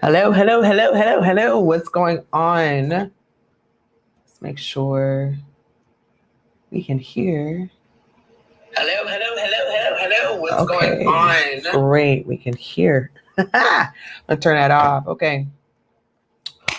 Hello, hello, hello, hello, hello. What's going on? Let's make sure we can hear. Hello, hello, hello, hello, hello. What's going on? Great, we can hear. I'll turn that off. Okay.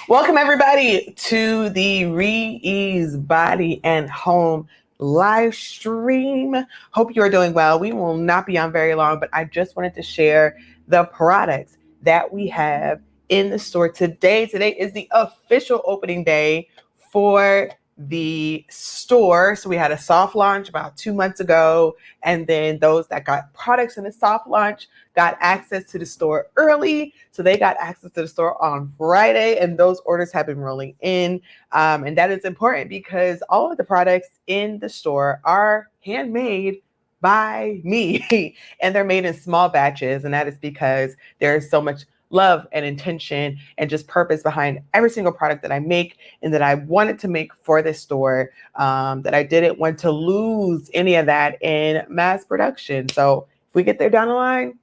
Welcome, everybody, to the Re-Ease Body and Home live stream. Hope you are doing well. We will not be on very long, but I just wanted to share the products that we have in the store today. Today is the official opening day for the store. So we had a soft launch about 2 months ago, and then those that got products in the soft launch got access to the store early. So they got access to the store on Friday, and those orders have been rolling in. And that is important because all of the products in the store are handmade by me and they're made in small batches. And that is because there's so much love and intention and just purpose behind every single product that I make and that I wanted to make for this store, that I didn't want to lose any of that in mass production. So if we get there down the line,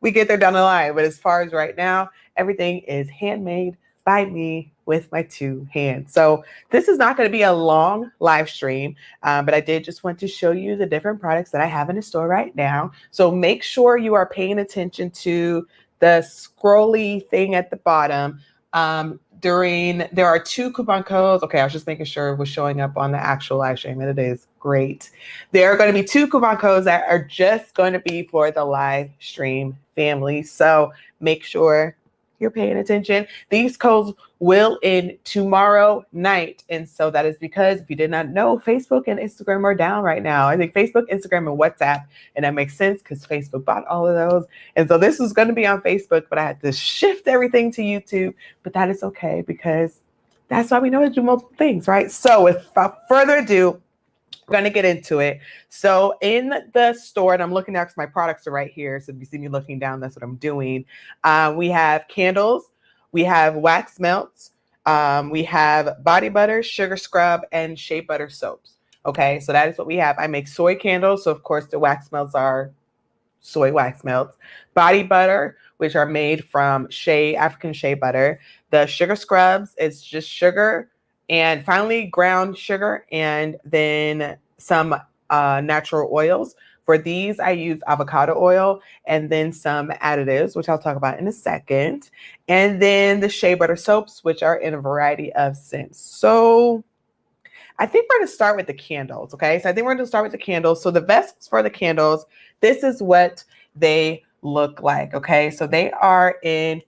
we get there down the line. But as far as right now, everything is handmade by me with my two hands. So this is not going to be a long live stream, but I did just want to show you the different products that I have in the store right now. So make sure you are paying attention to the scrolly thing at the bottom. There are 2 coupon codes. Okay, I was just making sure it was showing up on the actual live stream, and it is great. There are going to be 2 coupon codes that are just going to be for the live stream family. So make sure you're paying attention. These codes will end tomorrow night. And so that is because, if you did not know, Facebook and Instagram are down right now. I think Facebook, Instagram, and WhatsApp. And that makes sense because Facebook bought all of those. And so this was going to be on Facebook, but I had to shift everything to YouTube. But that is okay because that's why we know how to do multiple things, right? So without further ado, we're going to get into it. So in the store, and I'm looking now because my products are right here. So if you see me looking down, that's what I'm doing. We have candles. We have wax melts. We have body butter, sugar scrub, and Shea Butter soaps. Okay, so that is what we have. I make soy candles. So of course the wax melts are soy wax melts. Body butter, which are made from African Shea Butter. The sugar scrubs is just sugar and finely ground sugar, and then some natural oils. For these, I use avocado oil and then some additives, which I'll talk about in a second. And then the Shea Butter soaps, which are in a variety of scents. So I think we're going to start with the candles, okay? So I think we're going to start with the candles. So the vessels for the candles, this is what they look like, okay? So they are in,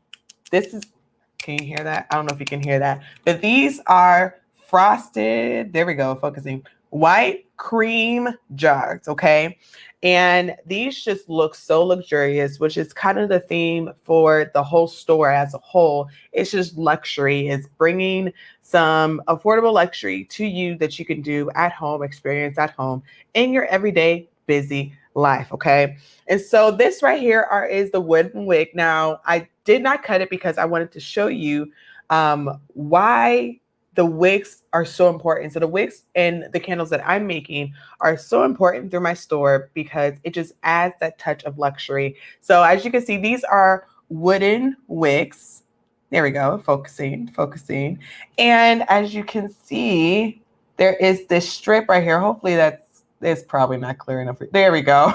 can you hear that? I don't know if you can hear that, but these are frosted, there we go, focusing, white cream jugs, okay? And these just look so luxurious, which is kind of the theme for the whole store as a whole. It's just luxury. It's bringing some affordable luxury to you that you can do at home, experience at home in your everyday busy life, okay? And so this right here is the wooden wick. Now, I did not cut it because I wanted to show you why the wicks are so important. So the wicks and the candles that I'm making are so important through my store because it just adds that touch of luxury. So as you can see, these are wooden wicks. There we go, focusing. And as you can see, there is this strip right here. Hopefully it's probably not clear enough. There we go.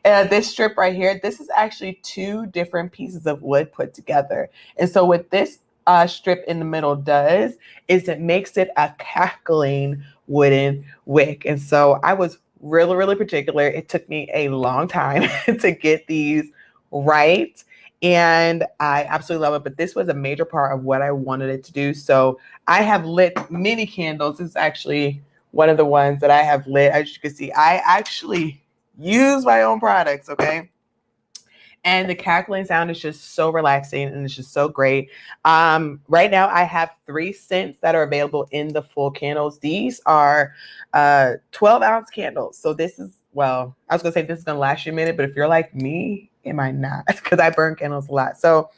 This strip right here, this is actually 2 different pieces of wood put together. And so what this strip in the middle does is it makes it a cackling wooden wick. And so I was really, really particular. It took me a long time to get these right. And I absolutely love it. But this was a major part of what I wanted it to do. So I have lit many candles. This is actually one of the ones that I have lit. As you can see, I actually use my own products, okay? And the cackling sound is just so relaxing and it's just so great. Right now, I have 3 scents that are available in the full candles. These are 12-ounce candles. So this is, well, I was going to say this is going to last you a minute, but if you're like me, it might not because I burn candles a lot. So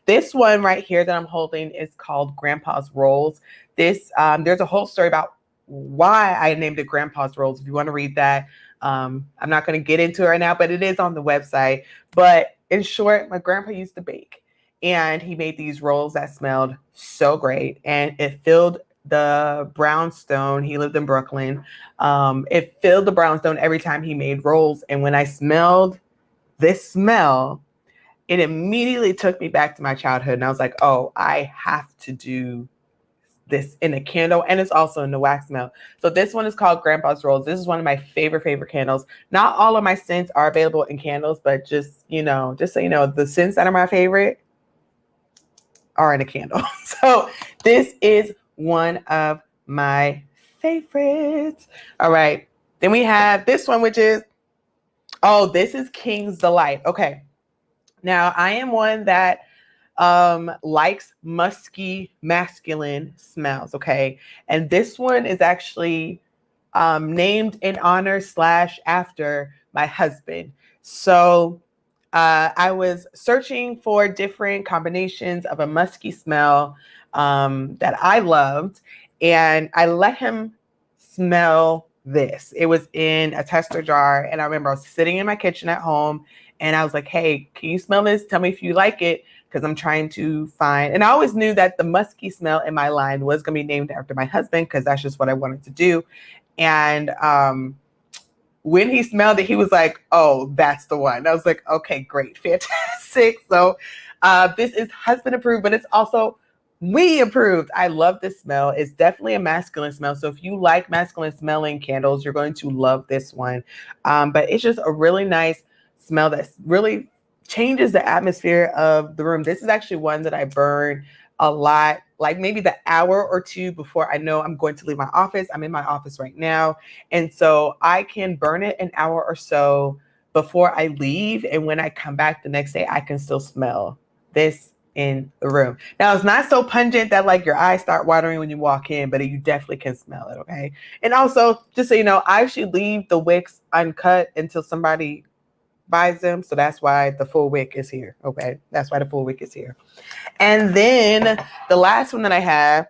this one right here that I'm holding is called Grandpa's Rolls. There's a whole story about why I named it Grandpa's Rolls. If you want to read that, I'm not going to get into it right now, but it is on the website. But in short, my grandpa used to bake. And he made these rolls that smelled so great. And it filled the brownstone. He lived in Brooklyn. It filled the brownstone every time he made rolls. And when I smelled this smell, it immediately took me back to my childhood. And I was like, oh, I have to do this in a candle, and it's also in the wax smell. So this one is called Grandpa's Rolls. This is one of my favorite candles. Not all of my scents are available in candles, but just so you know, the scents that are my favorite are in a candle. So this is one of my favorites. All right. Then we have this one, which is, this is King's Delight. Okay. Now I am one that likes musky masculine smells. Okay. And this one is actually named in honor / after my husband. So I was searching for different combinations of a musky smell that I loved, and I let him smell this. It was in a tester jar, and I remember I was sitting in my kitchen at home, and I was like, hey, can you smell this? Tell me if you like it, because I'm trying to find, and I always knew that the musky smell in my line was going to be named after my husband, because that's just what I wanted to do. And when he smelled it, he was like, oh, that's the one. I was like, okay, great, fantastic. So this is husband approved, but it's also we approved. I love this smell. It's definitely a masculine smell. So if you like masculine smelling candles, you're going to love this one. But it's just a really nice smell that really changes the atmosphere of the room. This is actually one that I burn a lot, like maybe the hour or two before I know I'm going to leave my office. I'm in my office right now. And so I can burn it an hour or so before I leave. And when I come back the next day, I can still smell this in the room. Now, it's not so pungent that like your eyes start watering when you walk in, but you definitely can smell it. Okay. And also, just so you know, I actually leave the wicks uncut until somebody buys them. So that's why the full wick is here. Okay. That's why the full wick is here. And then the last one that I have,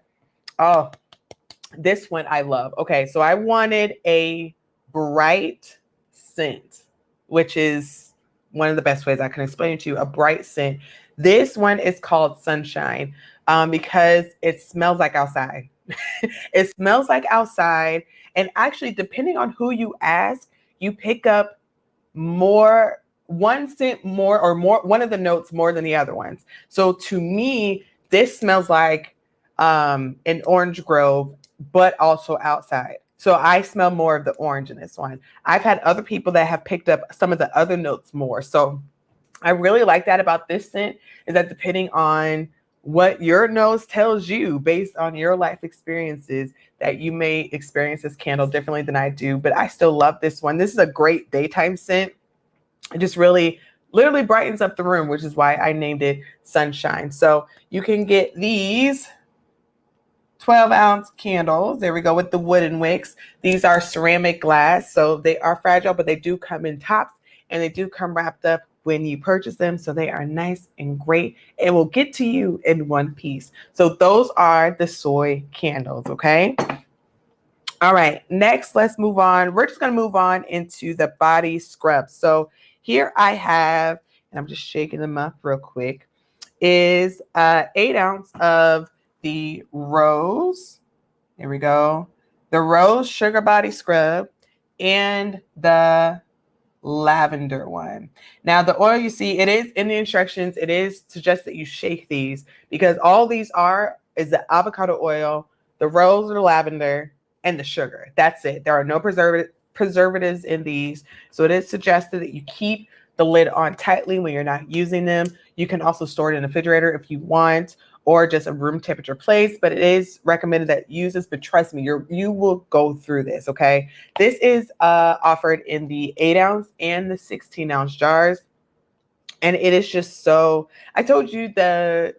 this one I love. Okay. So I wanted a bright scent, which is one of the best ways I can explain it to you, a bright scent. This one is called Sunshine because it smells like outside. It smells like outside. And actually, depending on who you ask, you pick up one scent more, one of the notes more than the other ones. So to me, this smells like an orange grove, but also outside. So I smell more of the orange in this one. I've had other people that have picked up some of the other notes more. So I really like that about this scent, is that depending on what your nose tells you based on your life experiences, that you may experience this candle differently than I do, but I still love this one. This is a great daytime scent. It just really literally brightens up the room, which is why I named it Sunshine. So you can get these 12-ounce candles. There we go, with the wooden wicks. These are ceramic glass, so they are fragile, but they do come in tops, and they do come wrapped up when you purchase them. So they are nice and great. It will get to you in one piece. So those are the soy candles, okay? All right, next, let's move on. We're just going to move on into the body scrub. So here I have, and I'm just shaking them up real quick, is 8 ounce of the Rose. There we go. The Rose Sugar Body Scrub and the lavender one. Now the oil, you see, it is in the instructions. It is suggested that you shake these, because all these is the avocado oil, the rose or the lavender, and the sugar. That's it. There are no preservatives in these. So it is suggested that you keep the lid on tightly when you're not using them. You can also store it in the refrigerator if you want, or just a room temperature place, but it is recommended that you use this. But trust me, you will go through this, okay? This is offered in the 8 ounce and the 16 ounce jars. And it is just so, I told you the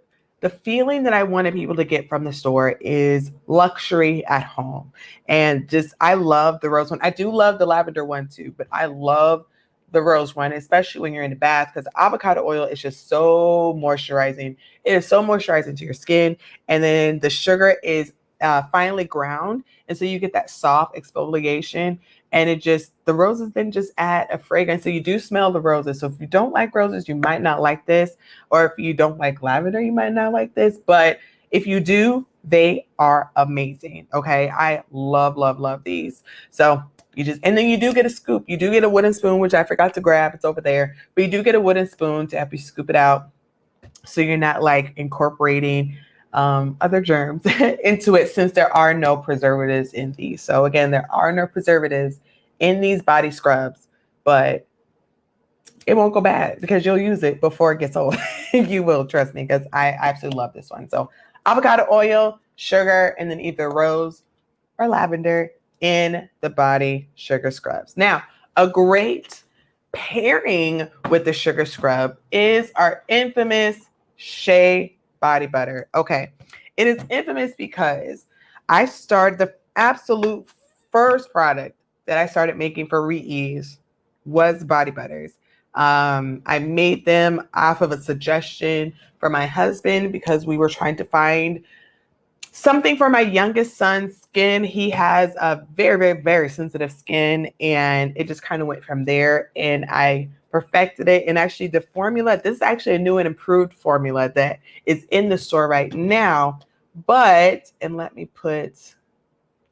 feeling that I wanted people to get from the store is luxury at home. And just, I love the rose one. I do love the lavender one too, but I love the rose one, especially when you're in the bath, because avocado oil is just so moisturizing. It is so moisturizing to your skin. And then the sugar is finely ground. And so you get that soft exfoliation, and the roses then just add a fragrance. So you do smell the roses. So if you don't like roses, you might not like this. Or if you don't like lavender, you might not like this. But if you do, they are amazing. Okay. I love, love, love these. So and then you do get a scoop. You do get a wooden spoon, which I forgot to grab. It's over there. But you do get a wooden spoon to help you scoop it out, so you're not like incorporating other germs into it, since there are no preservatives in these. So again, there are no preservatives in these body scrubs, but it won't go bad because you'll use it before it gets old. You will, trust me, because I absolutely love this one. So avocado oil, sugar, and then either rose or lavender in the body sugar scrubs. Now, a great pairing with the sugar scrub is our infamous Shea body butter. Okay. It is infamous because I started the absolute first product that I started making for Re-Ease was body butters. I made them off of a suggestion from my husband because we were trying to find something for my youngest son's skin. He has a very, very, very sensitive skin, and it just kind of went from there. And I perfected it. And actually the formula, this is actually a new and improved formula that is in the store right now. And let me put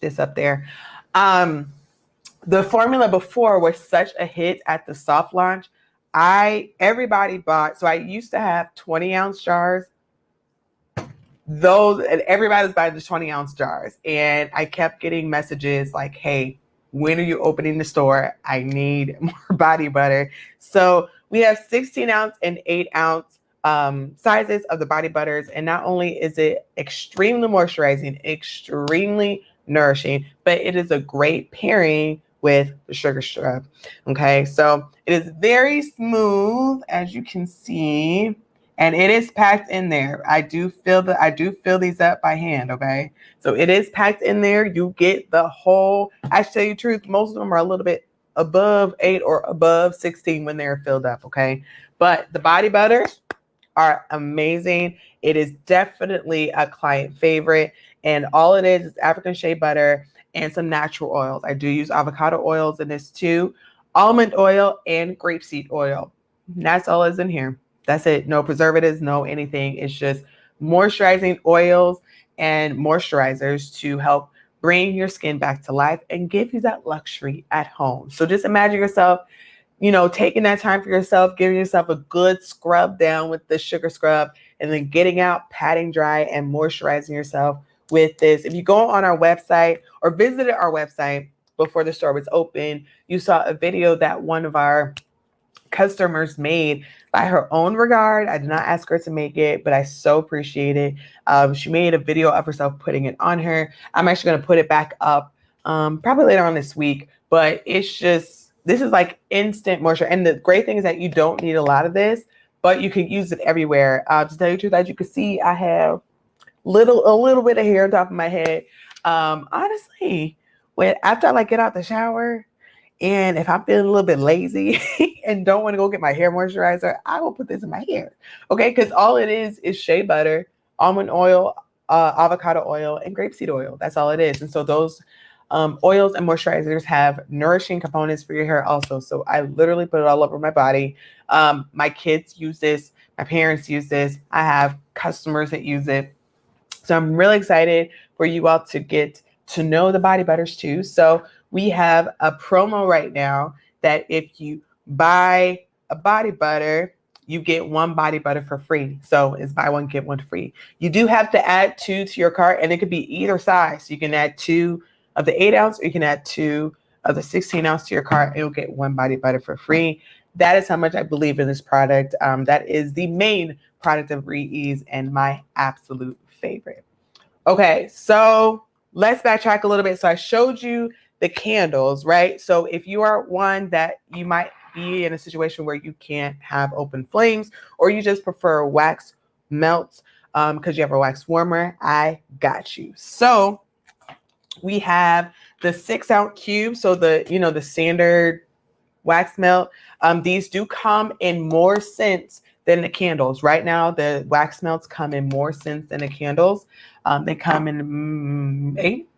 this up there. The formula before was such a hit at the soft launch. Everybody bought, so I used to have 20-ounce jars. And everybody's buying the 20-ounce jars. And I kept getting messages like, hey, when are you opening the store? I need more body butter. So we have 16-ounce and 8-ounce sizes of the body butters. And not only is it extremely moisturizing, extremely nourishing, but it is a great pairing with the sugar scrub. Okay, so it is very smooth, as you can see. And it is packed in there. I do fill these up by hand, okay? So it is packed in there. You get the whole, I tell you the truth, most of them are a little bit above 8 or above 16 when they're filled up, okay? But the body butters are amazing. It is definitely a client favorite. And all it is African shea butter and some natural oils. I do use avocado oils in this too, almond oil and grapeseed oil. And that's all is in here. That's it. No preservatives, no anything. It's just moisturizing oils and moisturizers to help bring your skin back to life and give you that luxury at home. So just imagine yourself, taking that time for yourself, giving yourself a good scrub down with the sugar scrub, and then getting out, patting dry, and moisturizing yourself with this. If you go on our website or visited our website before the store was open, you saw a video that one of our customers made by her own regard. I did not ask her to make it, but I so appreciate it. She made a video of herself putting it on her. I'm actually going to put it back up probably later on this week, but this is like instant moisture. And the great thing is that you don't need a lot of this, but you can use it everywhere. To tell you the truth, as you can see, I have a little bit of hair on top of my head. Honestly, after I get out the shower, and if I'm feeling a little bit lazy and don't want to go get my hair moisturizer, I will put this in my hair. Okay, because all it is shea butter, almond oil, avocado oil, and grapeseed oil. That's all it is. And so those oils and moisturizers have nourishing components for your hair also. So I literally put it all over my body. My kids use this. My parents use this. I have customers that use it. So I'm really excited for you all to get to know the body butters too. So we have a promo right now that if you buy a body butter, you get one body butter for free. So it's buy one, get one free. You do have to add 2 to your cart, and it could be either size. You can add 2 of the 8-ounce, or you can add 2 of the 16-ounce to your cart, and you'll get one body butter for free. That is how much I believe in this product. That is the main product of Re-Ease and my absolute favorite. Okay, so let's backtrack a little bit. So I showed you the candles, right? So if you are one that you might be in a situation where you can't have open flames, or you just prefer wax melts because you have a wax warmer, I got you. So we have the 6-ounce cube. So the standard wax melt. These do come in more scents than the candles. Right now, the wax melts come in more scents than the candles. They come in eight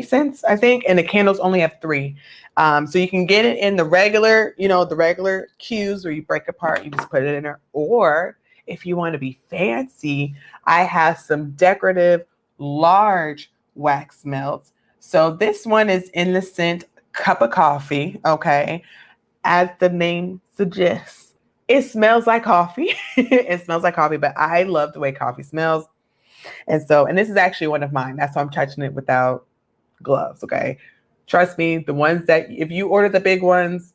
cents, I think, and the candles only have 3. So you can get it in the regular, the regular cubes where you break apart, you just put it in there. Or if you want to be fancy, I have some decorative large wax melts. So this one is in the scent cup of coffee, okay? As the name suggests, it smells like coffee. It smells like coffee, but I love the way coffee smells. And this is actually one of mine. That's why I'm touching it without gloves, okay? Trust me, the ones that, if you order the big ones,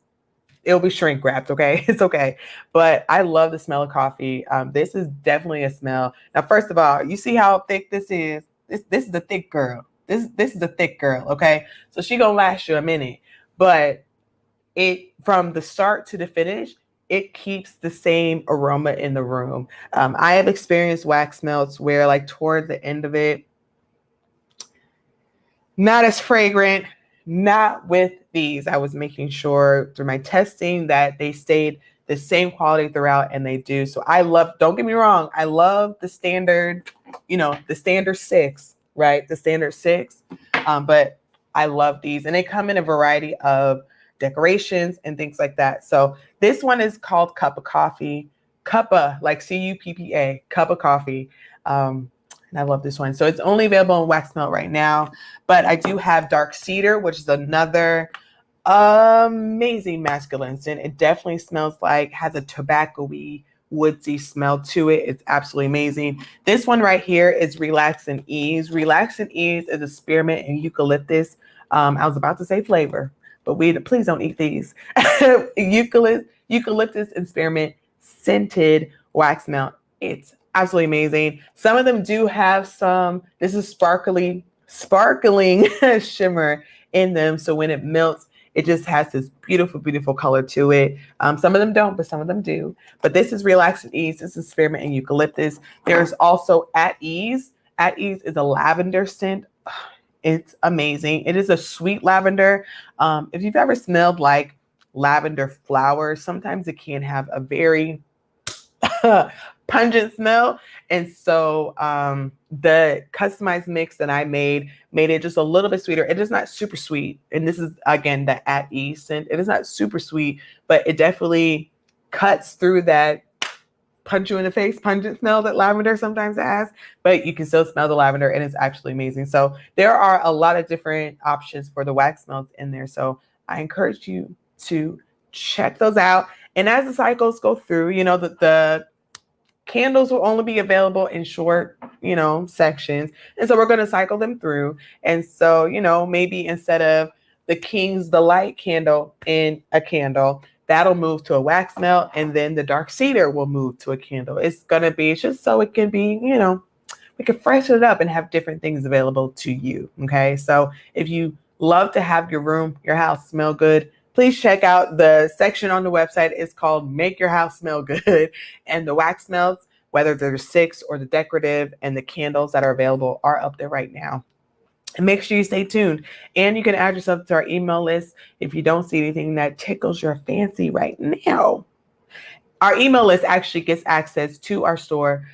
it'll be shrink wrapped, okay? It's okay. But I love the smell of coffee. This is definitely a smell. Now, first of all, you see how thick this is? This is the thick girl. This is the thick girl, okay? So she gonna last you a minute. But it, from the start to the finish, it keeps the same aroma in the room. I have experienced wax melts where, like, toward the end of it, not as fragrant. Not with these. I was making sure through my testing that they stayed the same quality throughout, and they do. So I love, don't get me wrong, I love the standard, the standard 6, right? The standard 6. But I love these, and they come in a variety of decorations and things like that. So this one is called Cup of Coffee. Cuppa, like Cuppa, Cup of Coffee. And I love this one. So it's only available in wax melt right now, but I do have dark cedar, which is another amazing masculine scent. It definitely smells like, has a tobacco-y, woodsy smell to it. It's absolutely amazing. This one right here is Relax and Ease. Relax and Ease is a spearmint and eucalyptus. I was about to say flavor, but please don't eat these. Eucalyptus and spearmint scented wax melt. It's absolutely amazing. Some of them do have this is sparkling shimmer in them. So when it melts, it just has this beautiful, beautiful color to it. Some of them don't, but some of them do. But this is Relax and Ease. This is spearmint and eucalyptus. There's also At Ease. At Ease is a lavender scent. It's amazing. It is a sweet lavender. If you've ever smelled like lavender flowers, sometimes it can have a very pungent smell. And so the customized mix that I made it just a little bit sweeter. It is not super sweet. And this is, again, the At Ease scent. It is not super sweet, but it definitely cuts through that punch you in the face pungent smell that lavender sometimes has, but you can still smell the lavender, and it's actually amazing. So there are a lot of different options for the wax melts in there. So I encourage you to check those out. And as the cycles go through, the candles will only be available in short, sections. And so we're going to cycle them through. And so, maybe instead of the King's Delight candle in a candle, that'll move to a wax melt, and then the dark cedar will move to a candle. It's going to be just so it can be, we can freshen it up and have different things available to you. Okay. So if you love to have your room, your house smell good, please check out the section on the website. It's called Make Your House Smell Good. And the wax melts, whether they're 6 or the decorative, and the candles that are available are up there right now. And make sure you stay tuned. And you can add yourself to our email list if you don't see anything that tickles your fancy right now. Our email list actually gets access to our store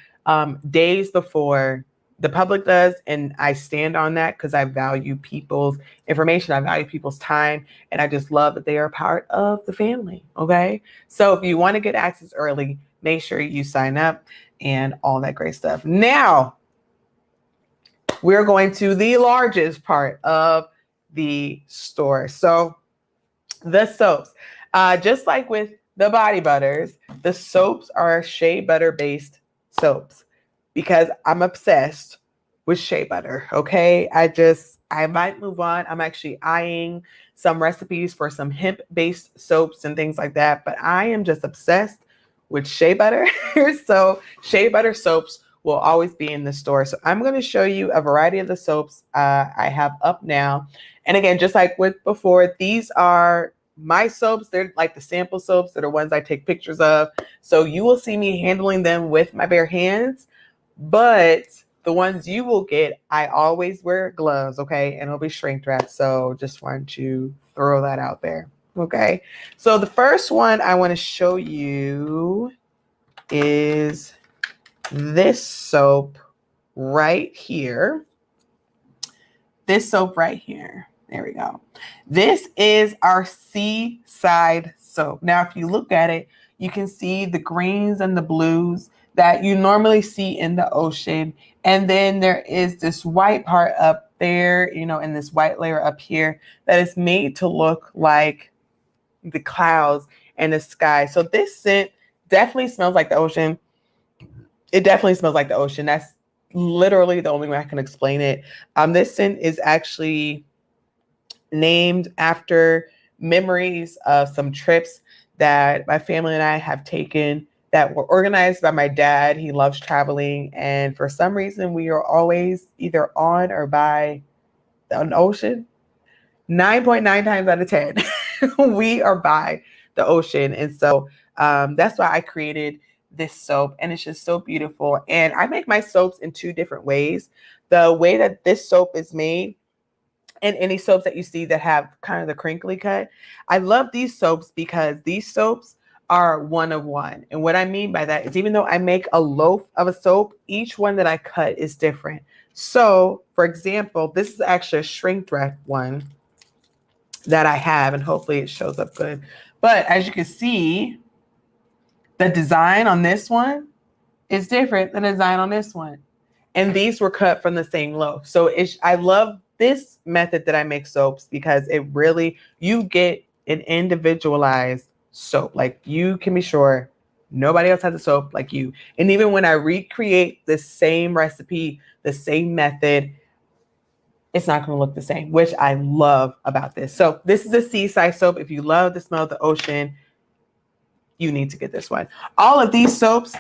days before the public does. And I stand on that because I value people's information. I value people's time. And I just love that they are a part of the family. Okay. So if you want to get access early, make sure you sign up and all that great stuff. Now, we're going to the largest part of the store. So the soaps, just like with the body butters, the soaps are Shea Butter based soaps because I'm obsessed with Shea Butter. Okay. I might move on. I'm actually eyeing some recipes for some hemp based soaps and things like that, but I am just obsessed with Shea Butter. So Shea Butter soaps will always be in the store. So I'm going to show you a variety of the soaps I have up now. And again, just like with before, these are my soaps. They're like the sample soaps. They're the ones I take pictures of. So you will see me handling them with my bare hands, but the ones you will get, I always wear gloves. Okay. And it'll be shrink wrapped. So just want to throw that out there. Okay. So the first one I want to show you is this soap right here. This soap right here. There we go. This is our seaside soap. Now, if you look at it, you can see the greens and the blues that you normally see in the ocean. And then there is this white part up there, you know, and this white layer up here that is made to look like the clouds and the sky. So this scent definitely smells like the ocean. It definitely smells like the ocean. That's literally the only way I can explain it. This scent is actually named after memories of some trips that my family and I have taken that were organized by my dad. He loves traveling, and for some reason we are always either on or by an ocean. 9.9 times out of 10 we are by the ocean. And so that's why I created this soap, and it's just so beautiful. And I make my soaps in two different ways. The way that this soap is made, and any soaps that you see that have kind of the crinkly cut, I love these soaps because these soaps are one of one. And what I mean by that is, even though I make a loaf of a soap, each one that I cut is different. So for example, this is actually a shrink wrap one that I have, and hopefully it shows up good. But as you can see, the design on this one is different than the design on this one. And these were cut from the same loaf. So I love this method that I make soaps because it really, you get an individualized soap. Like, you can be sure nobody else has a soap like you. And even when I recreate the same recipe, the same method, it's not going to look the same, which I love about this. So this is a seaside soap. If you love the smell of the ocean, you need to get this one. All of these soaps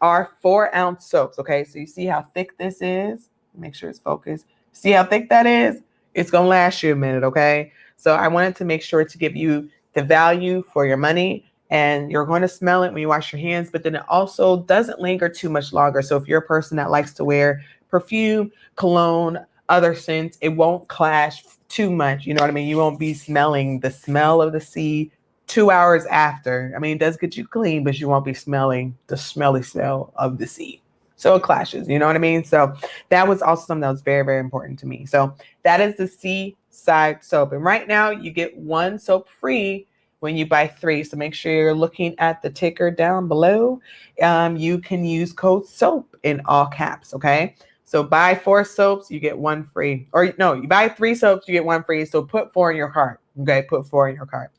are 4-ounce soaps. Okay, so you see how thick this is? Make sure it's focused. See how thick that is? It's going to last you a minute. Okay, so I wanted to make sure to give you the value for your money, and you're going to smell it when you wash your hands, but then it also doesn't linger too much longer. So if you're a person that likes to wear perfume, cologne, other scents, it won't clash too much. You know what I mean? You won't be smelling the smell of the sea 2 hours after. I mean, it does get you clean, but you won't be smelling the smelly smell of the sea. So it clashes, you know what I mean? So that was also something that was very, very important to me. So that is the seaside soap. And right now you get one soap free when you buy 3. So make sure you're looking at the ticker down below. You can use code SOAP in all caps, okay? So buy 4 soaps, you get 1 free. Or no, you buy 3 soaps, you get 1 free. So put 4 in your cart, okay? Put 4 in your cart.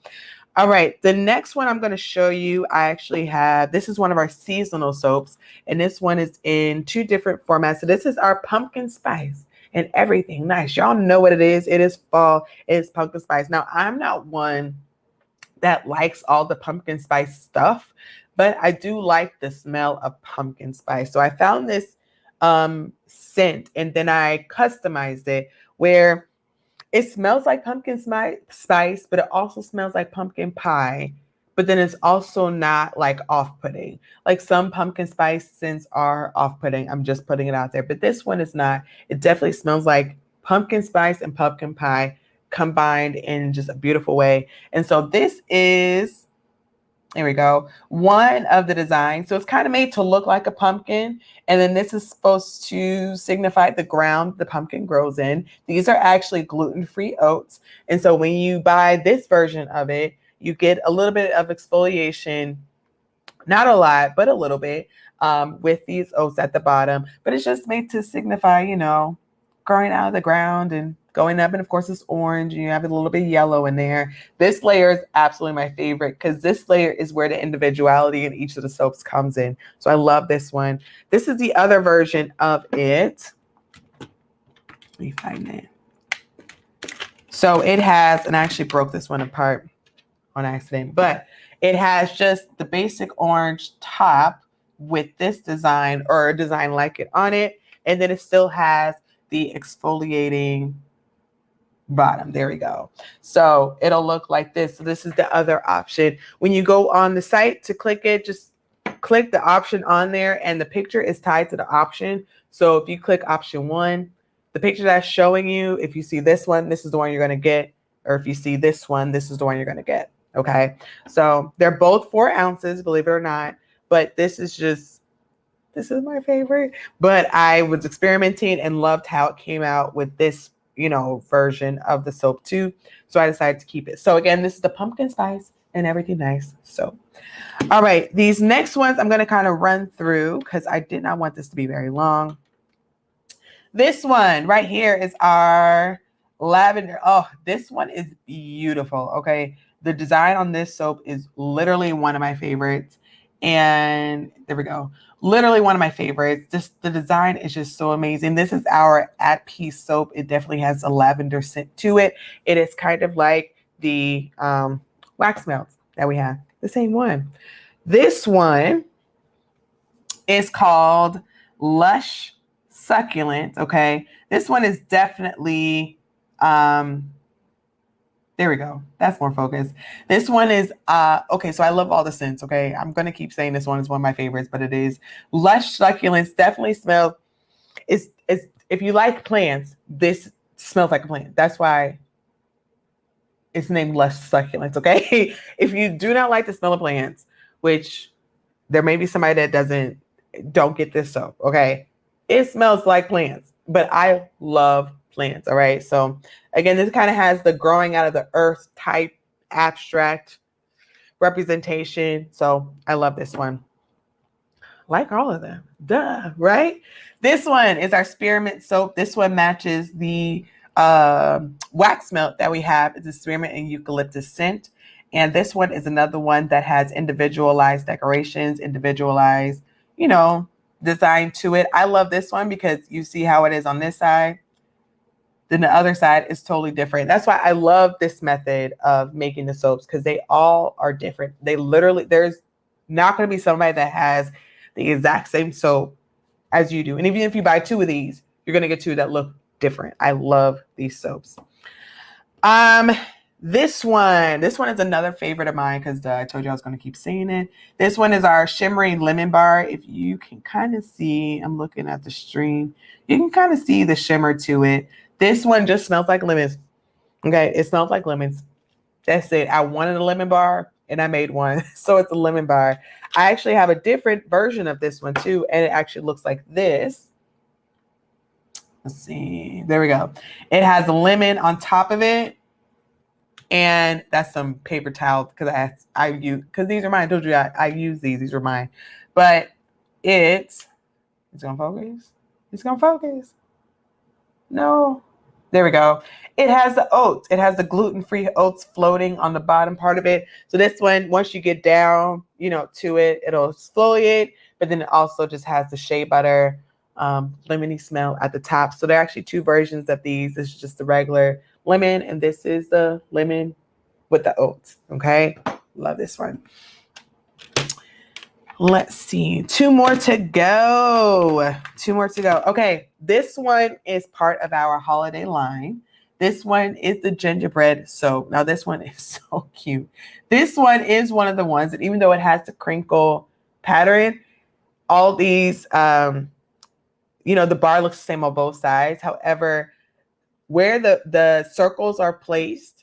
All right, the next one I'm going to show you, I actually have, this is one of our seasonal soaps, and this one is in 2 different formats. So this is our pumpkin spice and everything nice. Y'all know what it is. It is fall. It is pumpkin spice. Now, I'm not one that likes all the pumpkin spice stuff, but I do like the smell of pumpkin spice. So I found this scent, and then I customized it where it smells like pumpkin spice, but it also smells like pumpkin pie. But then it's also not like off-putting. Like some pumpkin spice scents are off-putting. I'm just putting it out there. But this one is not. It definitely smells like pumpkin spice and pumpkin pie combined in just a beautiful way. And so this is, there we go, one of the designs. So it's kind of made to look like a pumpkin. And then this is supposed to signify the ground the pumpkin grows in. These are actually gluten-free oats. And so when you buy this version of it, you get a little bit of exfoliation, not a lot, but a little bit, with these oats at the bottom. But it's just made to signify, you know, growing out of the ground and going up. And of course it's orange, and you have a little bit yellow in there. This layer is absolutely my favorite because this layer is where the individuality in each of the soaps comes in. So I love this one. This is the other version of it. Let me find it. So it has, and I actually broke this one apart on accident, but it has just the basic orange top with this design, or a design like it, on it. And then it still has the exfoliating bottom. There we go. So it'll look like this. So this is the other option. When you go on the site to click it, just click the option on there, and the picture is tied to the option. So if you click option 1, the picture that's showing you, if you see this one, this is the one you're going to get. Or if you see this one, this is the one you're going to get. Okay. So they're both 4 ounces, believe it or not. but this is my favorite. But I was experimenting and loved how it came out with this, version of the soap too. So I decided to keep it. So again, this is the pumpkin spice and everything nice. So, all right, these next ones I'm going to kind of run through because I did not want this to be very long. This one right here is our lavender. Oh, this one is beautiful. Okay. The design on this soap is literally one of my favorites. And there we go. Literally one of my favorites. Just the design is just so amazing. This is our At Peace soap. It definitely has a lavender scent to it. It is kind of like the wax melts that we have. The same one. This one is called Lush Succulent. Okay. This one is definitely, there we go. That's more focused. This one is, okay, so I love all the scents, okay? I'm going to keep saying this one is one of my favorites, but it is Lush Succulents. Definitely smells, it's if you like plants, this smells like a plant. That's why it's named Lush Succulents, okay? If you do not like the smell of plants, which there may be somebody that don't get this soap, okay? It smells like plants, but I love plants, all right? So again, this kind of has the growing out of the earth type abstract representation. So I love this one. Like all of them, duh, right? This one is our spearmint soap. This one matches the wax melt that we have. It's a spearmint and eucalyptus scent. And this one is another one that has individualized decorations, individualized, design to it. I love this one because you see how it is on this side. Then the other side is totally different. That's why I love this method of making the soaps because they all are different. There's not going to be somebody that has the exact same soap as you do. And even if you buy two of these, you're going to get two that look different. I love these soaps. This one is another favorite of mine because I told you I was going to keep saying it. This one is our Shimmery Lemon Bar. If you can kind of see, I'm looking at the stream. You can kind of see the shimmer to it. This one just smells like lemons. Okay, it smells like lemons. That's it. I wanted a lemon bar and I made one. So it's a lemon bar. I actually have a different version of this one too. And it actually looks like this. Let's see. There we go. It has a lemon on top of it. And that's some paper towel because I use, because these are mine. I told you I use these. These are mine. But it's going to focus. It's going to focus. No. There we go. It has the oats. It has the gluten-free oats floating on the bottom part of it. So this one, once you get down, to it, it'll exfoliate. But then it also just has the shea butter, lemony smell at the top. So there are actually two versions of these. This is just the regular lemon, and this is the lemon with the oats. Okay. Love this one. Let's see. Two more to go. Okay. This one is part of our holiday line. This one is the gingerbread soap. Now, this one is so cute. This one is one of the ones that even though it has the crinkle pattern, all these, the bar looks the same on both sides. However, where the circles are placed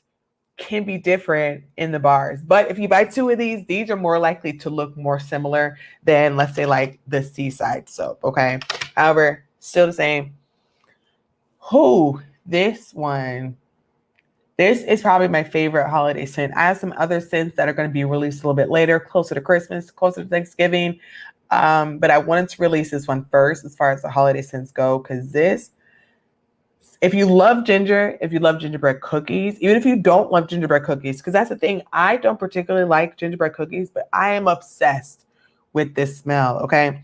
can be different in the bars. But if you buy two of these are more likely to look more similar than, let's say, like the Seaside soap, okay? However, still the same. This one. This is probably my favorite holiday scent. I have some other scents that are going to be released a little bit later, closer to Christmas, closer to Thanksgiving. But I wanted to release this one first as far as the holiday scents go, because if you love gingerbread cookies, even if you don't love gingerbread cookies, because that's the thing, I don't particularly like gingerbread cookies, but I am obsessed with this smell, okay?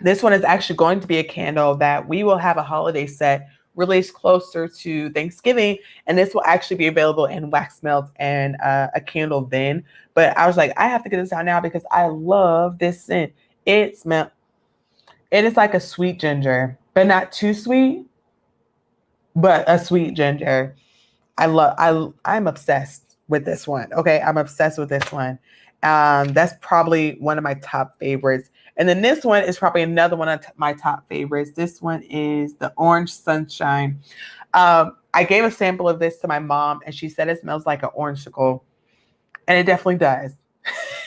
This one is actually going to be a candle that we will have a holiday set released closer to Thanksgiving, and this will actually be available in wax melts and a candle then. But I was like, I have to get this out now because I love this scent. It is like a sweet ginger, but not too sweet, but a sweet ginger. I'm obsessed with this one. Okay, I'm obsessed with this one. That's probably one of my top favorites. And then this one is probably another one of my top favorites. This one is the Orange Sunshine. I gave a sample of this to my mom, and she said it smells like an orangesicle, and it definitely does.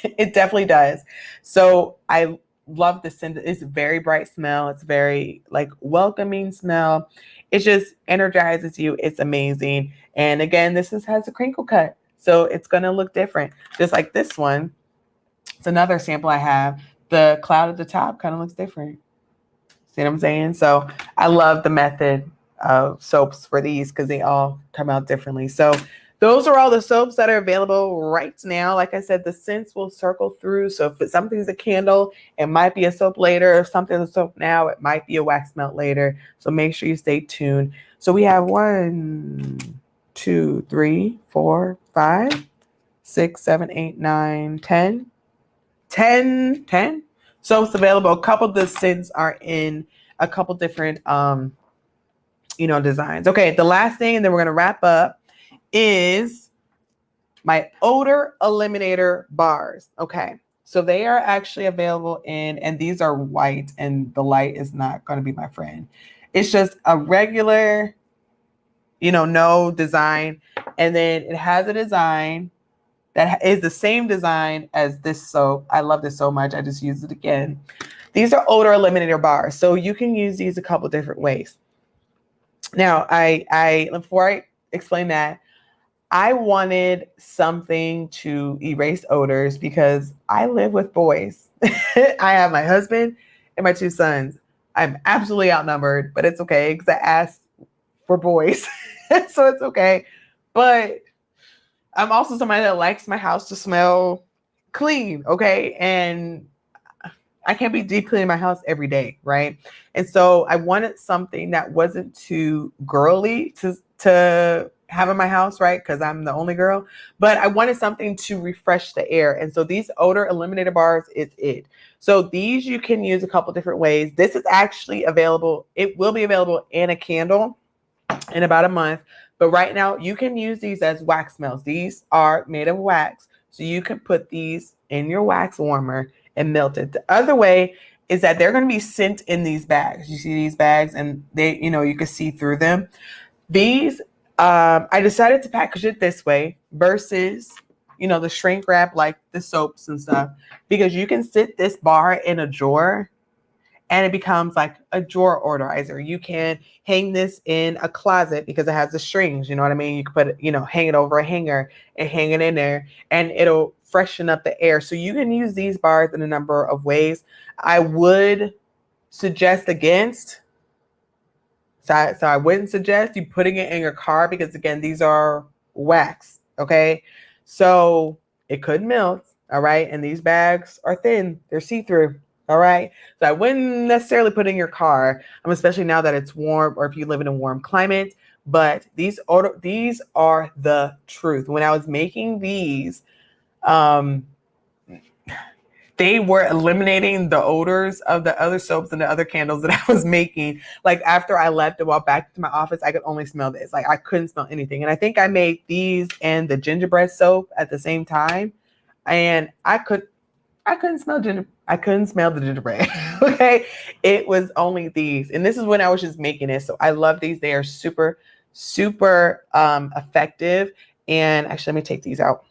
It definitely does. So I love the scent. It's a very bright smell. It's very like welcoming smell. It just energizes you. It's amazing. And again, has a crinkle cut. So it's going to look different. Just like this one. It's another sample I have. The cloud at the top kind of looks different. See what I'm saying? So I love the method of soaps for these because they all come out differently. So those are all the soaps that are available right now. Like I said, the scents will circle through. So if something's a candle, it might be a soap later. If something's a soap now, it might be a wax melt later. So make sure you stay tuned. So we have 1, 2, 3, 4, 5, 6, 7, 8, 9, 10. 10 soaps available. A couple of the scents are in a couple different designs. Okay, the last thing, and then we're gonna wrap up, is my odor eliminator bars. Okay, so they are actually available and these are white, and the light is not going to be my friend. It's just a regular, no design, and then it has a design that is the same design as this soap. I love this so much. I just used it again. These are odor eliminator bars, so you can use these a couple different ways. Now, before I explain that, I wanted something to erase odors because I live with boys. I have my husband and my 2 sons. I'm absolutely outnumbered, but it's okay because I asked for boys. So it's okay. But I'm also somebody that likes my house to smell clean, okay? And I can't be deep cleaning my house every day, right? And so I wanted something that wasn't too girly to have in my house, right? Because I'm the only girl. But I wanted something to refresh the air. And so these odor eliminator bars is it. So these you can use a couple different ways. This is actually available. It will be available in a candle in about a month. But right now you can use these as wax melts. These are made of wax. So you can put these in your wax warmer and melt it. The other way is that they're going to be sent in these bags. You see these bags and they, you can see through them. These, I decided to package it this way versus, the shrink wrap like the soaps and stuff, because you can sit this bar in a drawer and it becomes like a drawer orderizer. You can hang this in a closet because it has the strings. You know what I mean? You can put it, hang it over a hanger and hang it in there, and it'll freshen up the air. So you can use these bars in a number of ways. I would suggest against. So I wouldn't suggest you putting it in your car because, again, these are wax. Okay, so it could melt. All right, and these bags are thin. They're see-through. All right. So I wouldn't necessarily put in your car, especially now that it's warm or if you live in a warm climate. But these are the truth. When I was making these, they were eliminating the odors of the other soaps and the other candles that I was making. Like after I left and walked back to my office, I could only smell this. Like I couldn't smell anything. And I think I made these and the gingerbread soap at the same time. And I couldn't smell the gingerbread. Okay. It was only these. And this is when I was just making it. So I love these. They are super, super effective. And actually, let me take these out.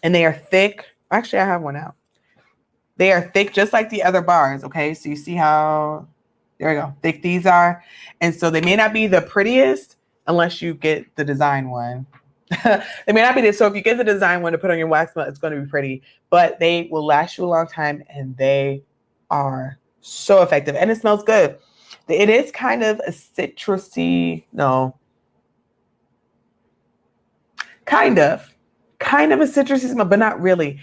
And they are thick. Actually, I have one out. They are thick, just like the other bars. Okay. So you see how, there we go, thick these are. And so they may not be the prettiest unless you get the design one. They may not be this. So if you get the design one to put on your wax melt, it's going to be pretty, but they will last you a long time and they are so effective and it smells good. It is kind of a citrusy, kind of a citrusy smell, but not really.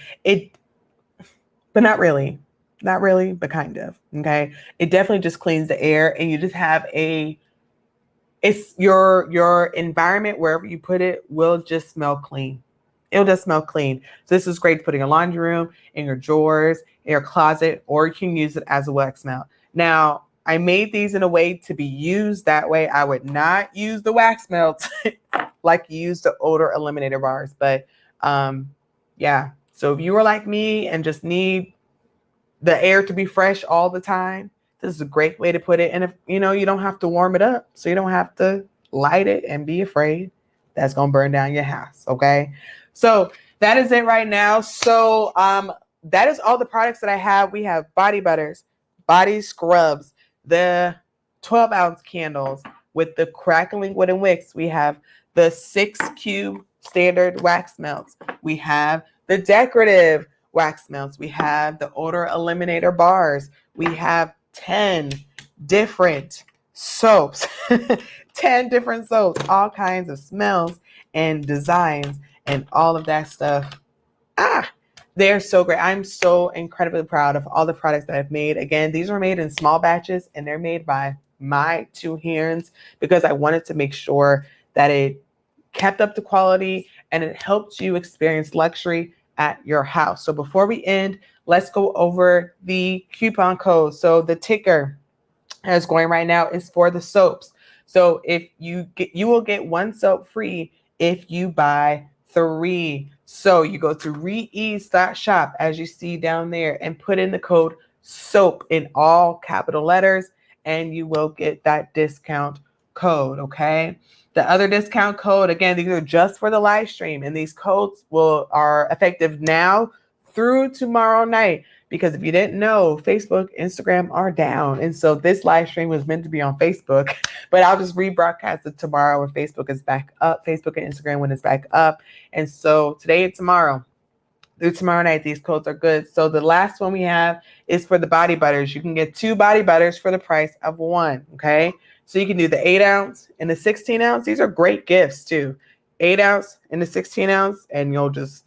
Not really, but kind of. Okay. It definitely just cleans the air and you just have it's your environment, wherever you put it, will just smell clean. It'll just smell clean. So this is great to put in your laundry room, in your drawers, in your closet, or you can use it as a wax melt. Now, I made these in a way to be used that way. I would not use the wax melts like you use the odor eliminator bars. But yeah. So if you are like me and just need the air to be fresh all the time, this is a great way to put it. And if you don't have to warm it up, so you don't have to light it and be afraid that's going to burn down your house. Okay. So that is it right now. So that is all the products that I have. We have body butters, body scrubs, the 12-ounce candles with the crackling wooden wicks. We have the 6-cube standard wax melts. We have the decorative wax melts. We have the odor eliminator bars. We have 10 different soaps, 10 different soaps, all kinds of smells and designs and all of that stuff. They're so great. I'm so incredibly proud of all the products that I've made. Again, these were made in small batches and they're made by my two hands because I wanted to make sure that it kept up the quality and it helped you experience luxury at your house. So before we end, let's go over the coupon code. So the ticker that's going right now is for the soaps. So if you will get one soap free if you buy 3. So you go to reease.shop as you see down there and put in the code SOAP in all capital letters and you will get that discount code, okay? The other discount code, again, these are just for the live stream and these codes are effective now through tomorrow night. Because if you didn't know, Facebook, Instagram are down. And so this live stream was meant to be on Facebook, but I'll just rebroadcast it tomorrow when Facebook is back up, Facebook and Instagram when it's back up. And so today and tomorrow, through tomorrow night, these codes are good. So the last one we have is for the body butters. You can get 2 body butters for the price of 1, okay? So you can do the 8-ounce and the 16-ounce. These are great gifts too. 8-ounce and the 16-ounce, and you'll just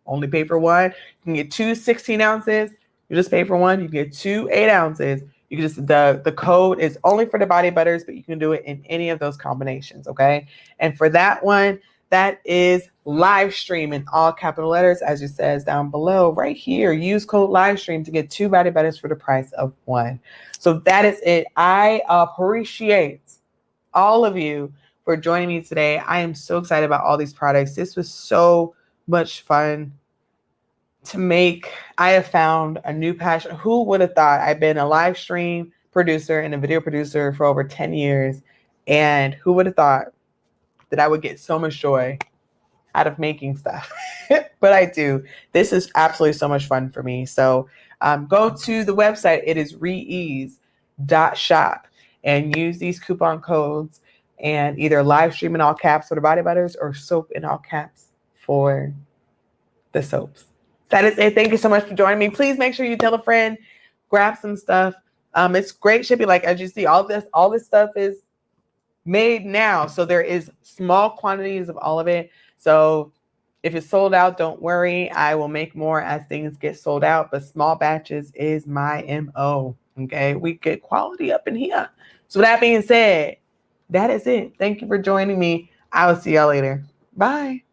only pay for 1. You can get 2 16 ounces. You just pay for 1. You get 2 8 ounces. You can just the code is only for the body butters, but you can do it in any of those combinations. Okay. And for that one, that is live stream in all capital letters, as it says down below right here. Use code live stream to get 2 body butters for the price of 1. So that is it. I appreciate all of you for joining me today. I am so excited about all these products. This was so much fun to make. I have found a new passion. Who would have thought? I've been a live stream producer and a video producer for over 10 years. And who would have thought that I would get so much joy out of making stuff? But I do. This is absolutely so much fun for me. So go to the website. It is reease.shop and use these coupon codes and either live stream in all caps for the body butters or soap in all caps for the soaps. That is it. Thank you so much for joining me. Please make sure you tell a friend, grab some stuff. It's great shipping. Like as you see, all this stuff is made now. So there is small quantities of all of it. So if it's sold out, don't worry. I will make more as things get sold out, but small batches is my MO. Okay. We get quality up in here. So that being said, that is it. Thank you for joining me. I will see y'all later. Bye.